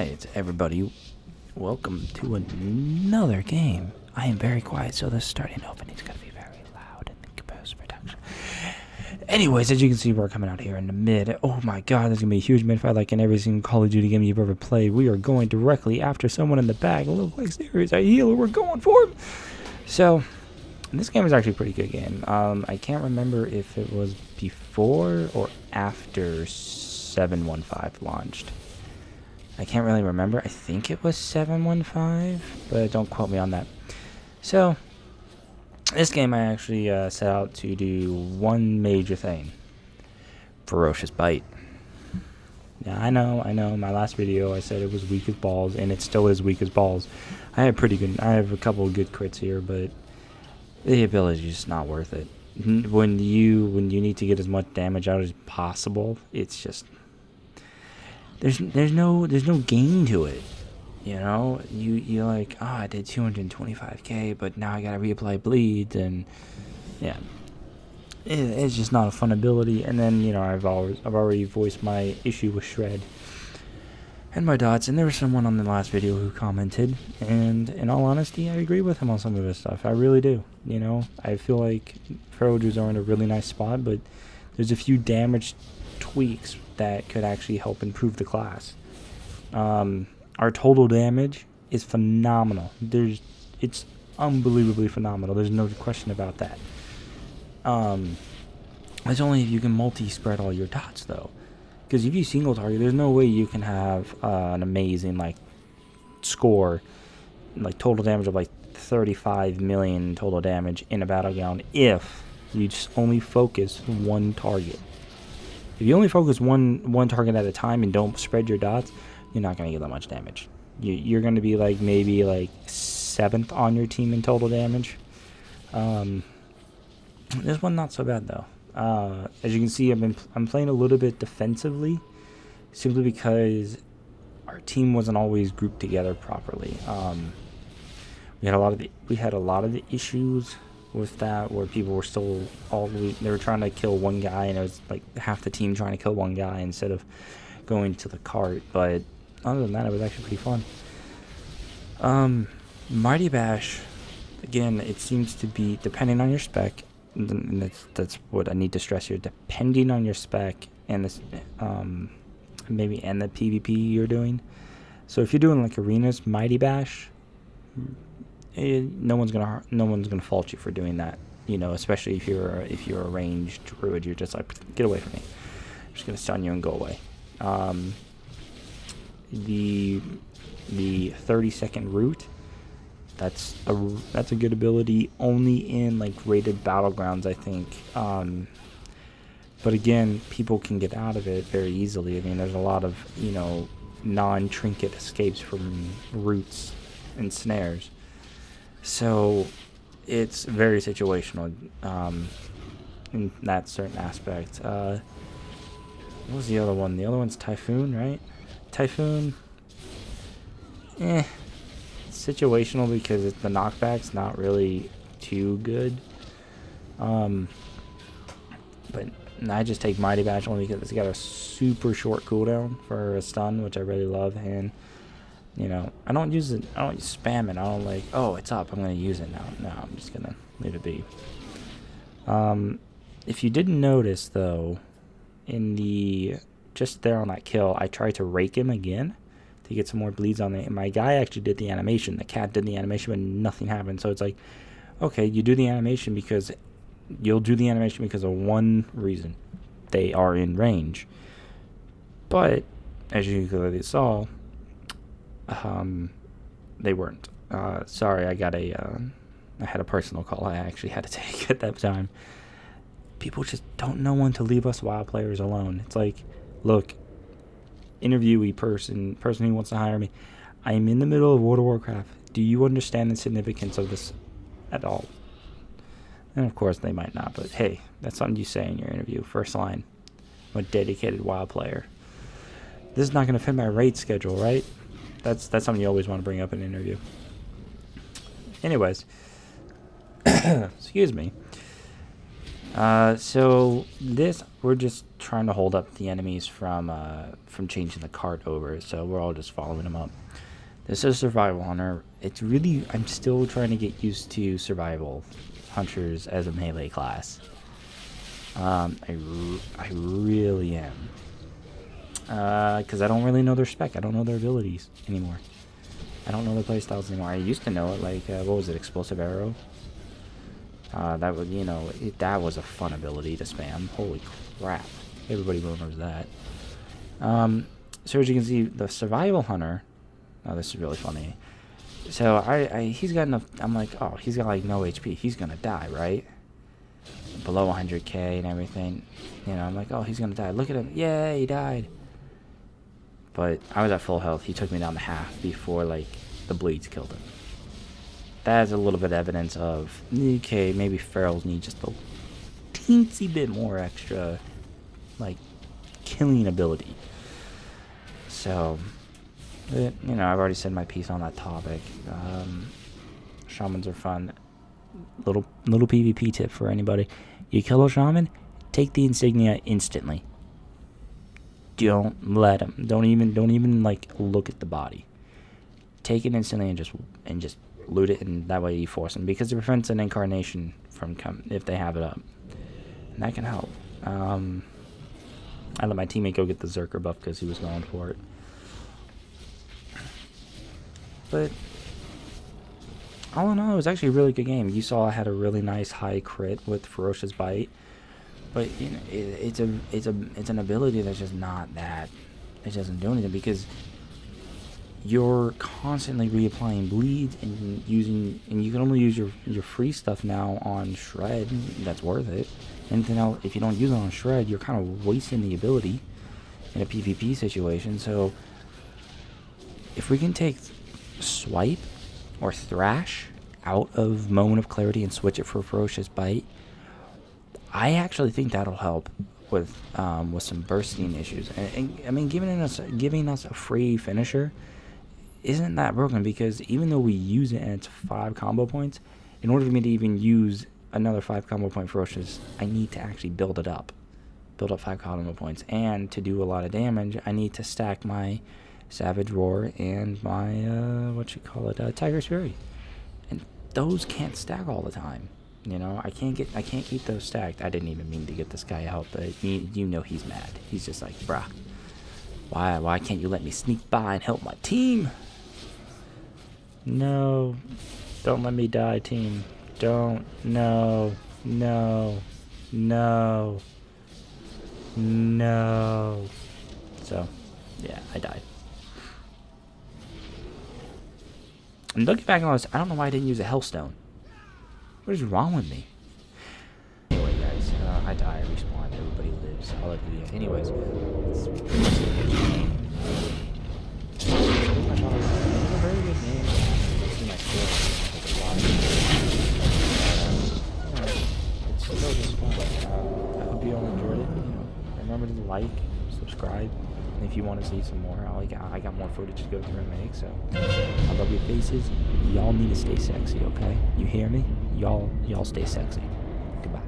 Alright, everybody, welcome to another game. I am very quiet, so the starting opening is going to be very loud in the post-production. Anyways, as you can see, we're coming out here in the mid. Oh my god, there's going to be a huge mid-fight like in every single Call of Duty game you've ever played. We are going directly after someone in the back. It looks like serious a healer. We're going for him. So, this game is actually a pretty good game. I can't remember if it was before or after 715 launched. I can't really remember. I think it was 715, but don't quote me on that. So, this game I actually set out to do one major thing. Ferocious bite. Yeah, I know. My last video I said it was weak as balls, and it still is weak as balls. I have a couple of good crits here, but the ability is just not worth it. When you need to get as much damage out as possible, it's just there's no gain to it. You know, you're like, oh, I did 225k, but now I gotta reapply bleeds, and yeah, it's just not a fun ability. And then, you know, I've already voiced my issue with shred and my dots, and there was someone on the last video who commented, and in all honesty, I agree with him on some of his stuff. I really do. You know, I feel like Ferocious are in a really nice spot, but there's a few damage tweaks that could actually help improve the class. Our total damage is phenomenal. It's unbelievably phenomenal. There's no question about that. It's only if you can multi-spread all your dots, though. Because if you single target, there's no way you can have an amazing score, total damage of 35 million total damage in a battleground if you just only focus one target. If you only focus one target at a time and don't spread your dots, you're not going to get that much damage. You're going to be maybe 7th on your team in total damage. This one not so bad though. As you can see, I'm playing a little bit defensively, simply because our team wasn't always grouped together properly. We had a lot of the issues with that, where people were still they were trying to kill one guy, and it was half the team trying to kill one guy instead of going to the cart. But other than that, it was actually pretty fun. Mighty Bash, again, it seems to be depending on your spec, and that's what I need to stress here. Depending on your spec and this, maybe and the PvP you're doing. So if you're doing arenas, Mighty Bash, no one's gonna fault you for doing that. You know, especially if you're a ranged Druid, you're just like, get away from me. I'm just gonna stun you and go away. The 30-second root, that's a good ability only in rated battlegrounds, I think. But again, people can get out of it very easily. I mean, there's a lot of non-trinket escapes from roots and snares. So it's very situational in that certain aspect. What was the other one? The other one's Typhoon, right? Typhoon, situational because the knockback's not really too good. But I just take Mighty Bash only because it's got a super short cooldown for a stun, which I really love. And I don't use it. I don't spam it. I don't oh, it's up, I'm gonna use it now. No, I'm just gonna leave it be. If you didn't notice though, just there on that kill, I tried to rake him again to get some more bleeds on it, and my guy actually did the animation. The cat did the animation, but nothing happened. So it's okay, you do the animation because you'll do the animation because of one reason: they are in range. But as you clearly saw, they weren't. Sorry, I had a personal call I actually had to take at that time. People just don't know when to leave us WoW players alone. It's look, interviewee person who wants to hire me, I am in the middle of World of Warcraft. Do you understand the significance of this at all? And of course they might not, but hey, that's something you say in your interview. First line, I'm a dedicated WoW player. This is not going to fit my rate schedule, right? That's something you always want to bring up in an interview. Anyways, excuse me. So this, we're just trying to hold up the enemies from changing the cart over, so we're all just following them up. This is Survival Hunter. It's really, I'm still trying to get used to Survival Hunters as a melee class. I really am. Because I don't really know their spec. I don't know their abilities anymore. I don't know their playstyles anymore. I used to know it, like, what was it, Explosive Arrow? That was, you know, that was a fun ability to spam. Holy crap. Everybody remembers that. So as you can see, the Survival Hunter, oh, this is really funny. So he's got enough, I'm like, oh, he's got like no HP. He's gonna die, right? Below 100k and everything. You know, I'm like, oh, he's gonna die. Look at him. Yay, he died. But I was at full health. He took me down to half before, like, the bleeds killed him. That's a little bit of evidence of, okay, maybe ferals need just a teensy bit more extra, like, killing ability. So, you know, I've already said my piece on that topic. Shamans are fun. Little PvP tip for anybody. You kill a shaman, take the insignia instantly. Don't let him. Don't even like look at the body. Take it instantly and just loot it, and that way you force them, because it prevents an incarnation from if they have it up, and that can help. I let my teammate go get the Zerker buff because he was going for it. But all in all, it was actually a really good game. You saw I had a really nice high crit with Ferocious Bite, but you know, it's an ability that's just not that. It doesn't do anything because you're constantly reapplying bleeds and you can only use your free stuff now on Shred. That's worth it. Anything else, if you don't use it on Shred, you're kind of wasting the ability in a PvP situation. So if we can take Swipe or Thrash out of Moment of Clarity and switch it for Ferocious Bite, I actually think that'll help with some bursting issues. And I mean, giving us a free finisher isn't that broken, because even though we use it and it's 5 combo points, in order for me to even use another 5 combo point Ferocious, I need to actually build up 5 combo points, and to do a lot of damage, I need to stack my Savage Roar and my Tiger's Fury, and those can't stack all the time. You know, I can't keep those stacked. I didn't even mean to get this guy out, but you know he's mad. He's just like, bruh, why can't you let me sneak by and help my team? No, don't let me die, team. Don't. No. So, yeah, I died. And looking back on this, I don't know why I didn't use a Hellstone. What is wrong with me? Anyway, guys, I die, I respawn, everybody lives. I'll let the video. Anyways, it's pretty much it. It was a very good game. See my skill. It's a lot of it's still just fun. I hope you all enjoyed it. You know, remember to like, subscribe, and if you want to see some more, I got more footage to go through and make. So I love your faces. Y'all need to stay sexy, okay? You hear me? Y'all stay sexy. Goodbye.